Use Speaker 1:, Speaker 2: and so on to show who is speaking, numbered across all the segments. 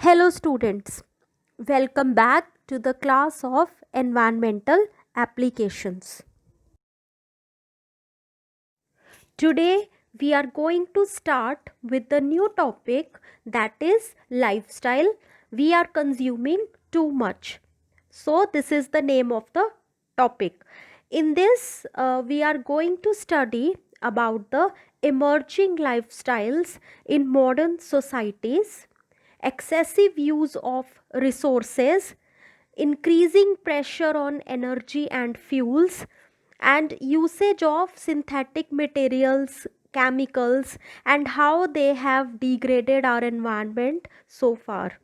Speaker 1: Hello students, welcome back to the class of environmental applications. Today we are going to start with the new topic, that is lifestyle. We are consuming too much. So this is the name of the topic. In this we are going to study about the emerging lifestyles in modern societies, excessive use of resources, increasing pressure on energy and fuels, and usage of synthetic materials, chemicals, and how they have degraded our environment so far.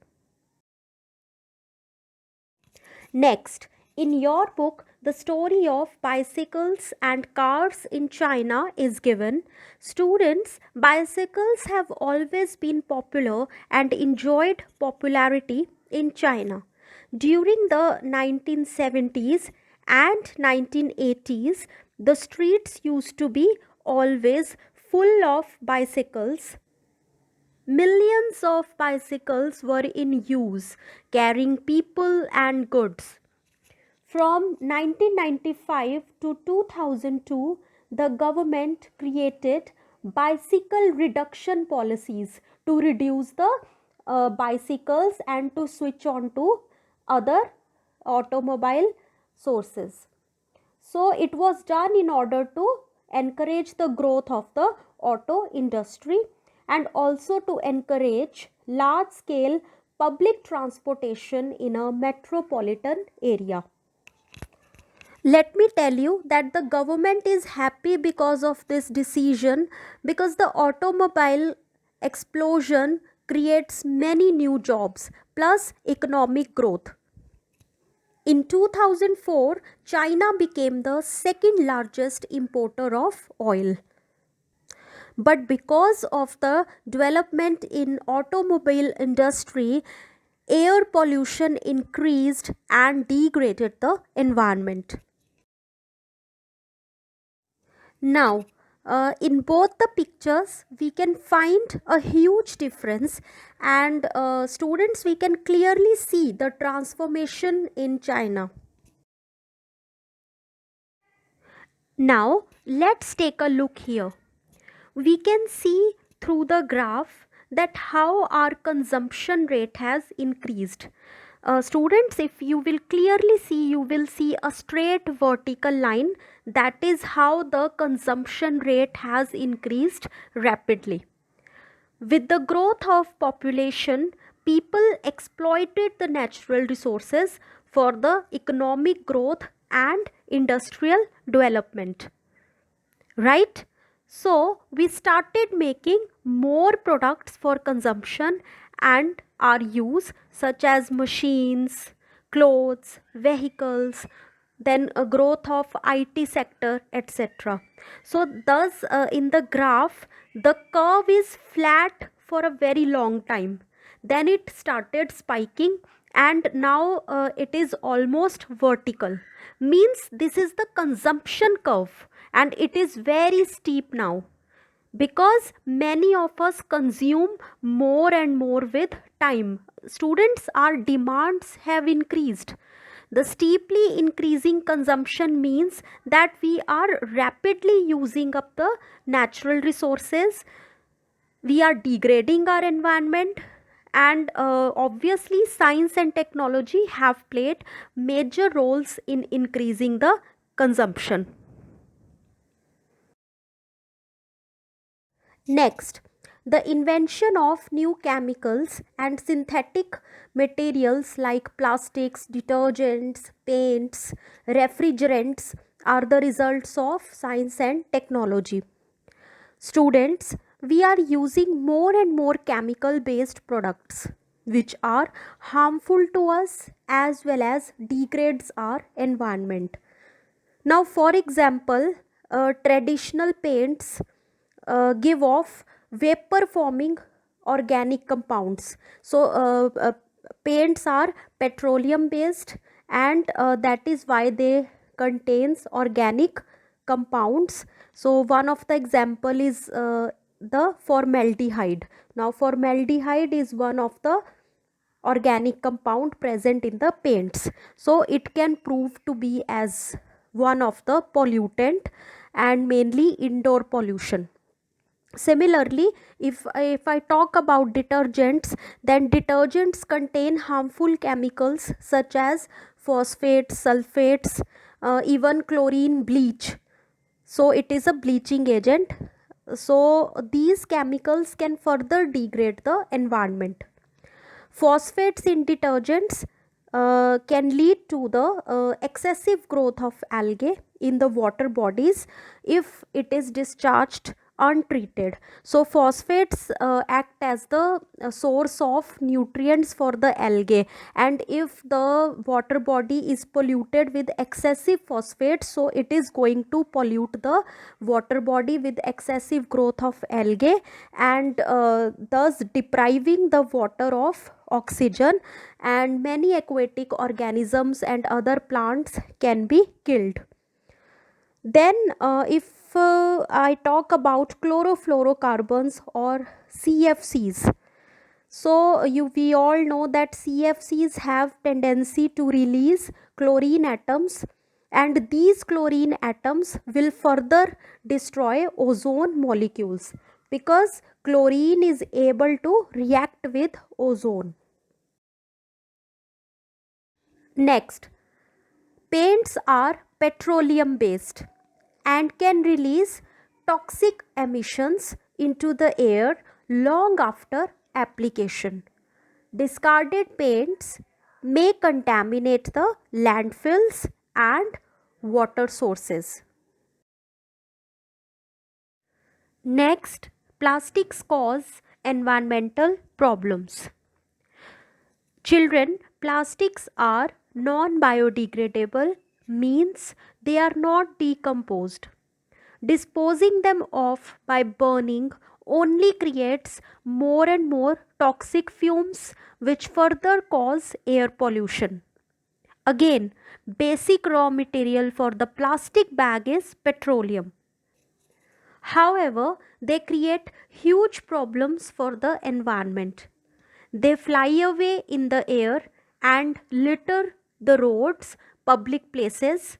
Speaker 1: Next, in your book, the story of bicycles and cars in China is given. Students, bicycles have always been popular and enjoyed popularity in China. During the 1970s and 1980s, the streets used to be always full of bicycles. Millions of bicycles were in use, carrying people and goods. From 1995 to 2002, the government created bicycle reduction policies to reduce the bicycles and to switch on to other automobile sources. So it was done in order to encourage the growth of the auto industry and also to encourage large scale public transportation in a metropolitan area. Let me tell you that the government is happy because of this decision, because the automobile explosion creates many new jobs plus economic growth. In 2004, China became the second largest importer of oil. But because of the development in automobile industry, air pollution increased and degraded the environment. Now, in both the pictures, we can find a huge difference, and students, we can clearly see the transformation in China. Now, let's take a look here. We can see through the graph that how our consumption rate has increased. Students, if you will clearly see, you will see a straight vertical line. That is how the consumption rate has increased rapidly. With the growth of population, people exploited the natural resources for the economic growth and industrial development. Right? So we started making more products for consumption and our use, such as machines, clothes, vehicles, then a growth of IT sector, etc. So thus in the graph, the curve is flat for a very long time. Then it started spiking, and now it is almost vertical. Means this is the consumption curve, and it is very steep now because many of us consume more and more with time. Students, our demands have increased. The steeply increasing consumption means that we are rapidly using up the natural resources, we are degrading our environment, and obviously science and technology have played major roles in increasing the consumption. Next, the invention of new chemicals and synthetic materials like plastics, detergents, paints, refrigerants are the results of science and technology. Students, we are using more and more chemical based products which are harmful to us as well as degrades our environment. Now, for example, traditional paints give off vapor forming organic compounds. So, paints are petroleum based, and that is why they contains organic compounds. So, one of the example is the formaldehyde. Now, formaldehyde is one of the organic compound present in the paints, so it can prove to be as one of the pollutant, and mainly indoor pollution. Similarly, if I talk about detergents, then detergents contain harmful chemicals such as phosphates, sulfates, even chlorine, bleach. So it is a bleaching agent. So these chemicals can further degrade the environment. Phosphates in detergents can lead to the excessive growth of algae in the water bodies if it is discharged untreated. So phosphates act as the source of nutrients for the algae, and if the water body is polluted with excessive phosphates, so it is going to pollute the water body with excessive growth of algae, and thus depriving the water of oxygen, and many aquatic organisms and other plants can be killed. Then, if I talk about chlorofluorocarbons or CFCs, so we all know that CFCs have tendency to release chlorine atoms, and these chlorine atoms will further destroy ozone molecules because chlorine is able to react with ozone. Next, paints are petroleum based and can release toxic emissions into the air long after application. Discarded paints may contaminate the landfills and water sources. Next, plastics cause environmental problems. Children, plastics are non biodegradable, means they are not decomposed. Disposing them off by burning only creates more and more toxic fumes which further cause air pollution. Again, basic raw material for the plastic bag is petroleum. However, they create huge problems for the environment. They fly away in the air and litter the roads, public places,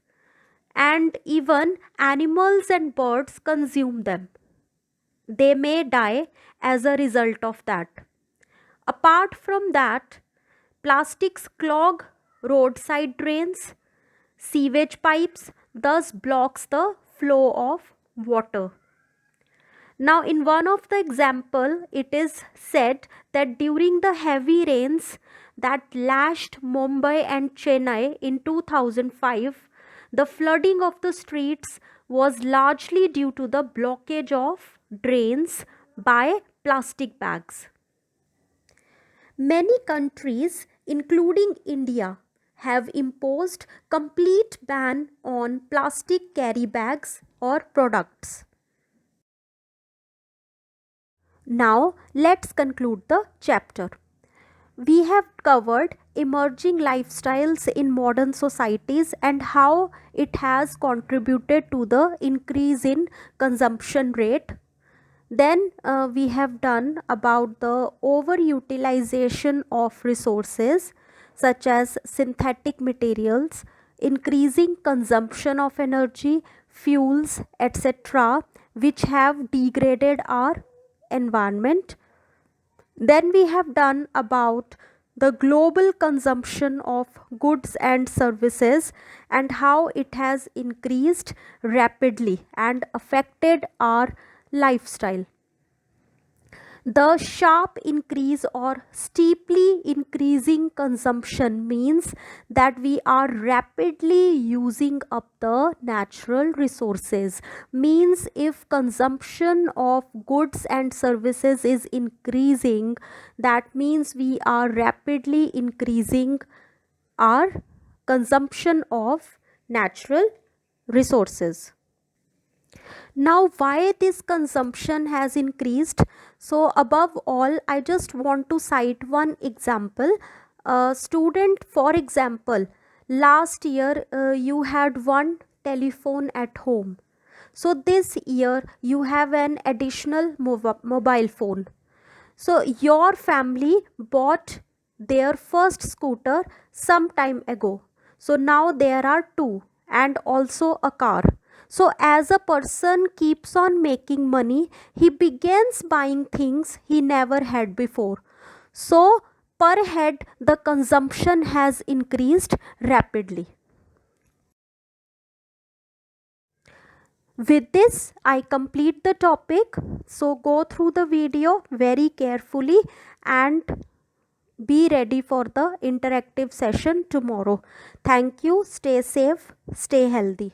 Speaker 1: and even animals and birds consume them. They may die as a result of that. Apart from that, plastics clog roadside drains, sewage pipes, thus blocks the flow of water. Now, in one of the example, it is said that during the heavy rains that lashed Mumbai and Chennai in 2005, the flooding of the streets was largely due to the blockage of drains by plastic bags. Many countries, including India, have imposed complete ban on plastic carry bags or products. Now, let's conclude the chapter. We have covered emerging lifestyles in modern societies and how it has contributed to the increase in consumption rate. Then we have done about the overutilization of resources such as synthetic materials, increasing consumption of energy, fuels, etc., which have degraded our environment. Then we have done about the global consumption of goods and services and how it has increased rapidly and affected our lifestyle. The sharp increase or steeply increasing consumption means that we are rapidly using up the natural resources. Means if consumption of goods and services is increasing, that means we are rapidly increasing our consumption of natural resources. Now, why this consumption has increased? So, above all, I just want to cite one example. A student, for example, last year you had one telephone at home. So, this year you have an additional mobile phone. So, your family bought their first scooter some time ago. So now there are two and also a car. So as a person keeps on making money, he begins buying things he never had before. So per head, the consumption has increased rapidly. With this, I complete the topic. So go through the video very carefully and be ready for the interactive session tomorrow. Thank you. Stay safe, stay healthy.